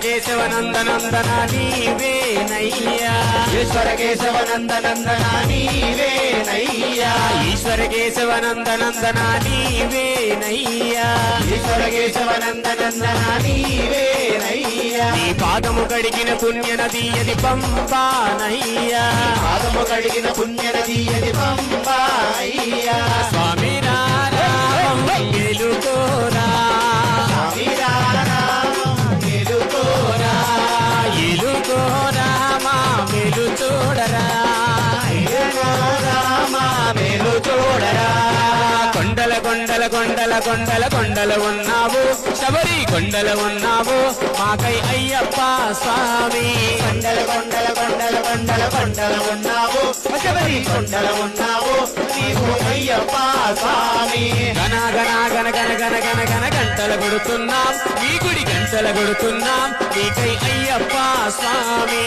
కేశవ నందనందన నీవేనయ్యా ఈశ్వర కేశవ నందనందన నీవేనయ్యా ఈశ్వర కేశవ నందనందన నీవేనయ్యా ఈశ్వర కేశవ నందనందన నీవేనయ్యా నీ పాదము కడిగిన పుణ్య నది అది పంపానయ్యా పాదము కడిగిన పుణ్య నది అది పంపా అయ్యా స్వామి రామ గెలుకోరా మేలుకోరా ఎలుకోరా మా వెలు చూడరా రామా మేలు చూడరా కొండల కొండల కొండల కొండల కొండలు ఉన్నావు శబరి కొండలు ఉన్నావు మాకై అయ్యప్ప స్వామి కొండల కొండల కొండల కొండల కొండల ఉన్నావు శబరి కొండల ఉన్నావు నీవు అయ్యప్ప స్వామి గన గన గన గన గన గన గన గంటలు కొడుతున్నాం నీ గుడి గంటలు కొడుతున్నాం నీకై అయ్యప్ప స్వామి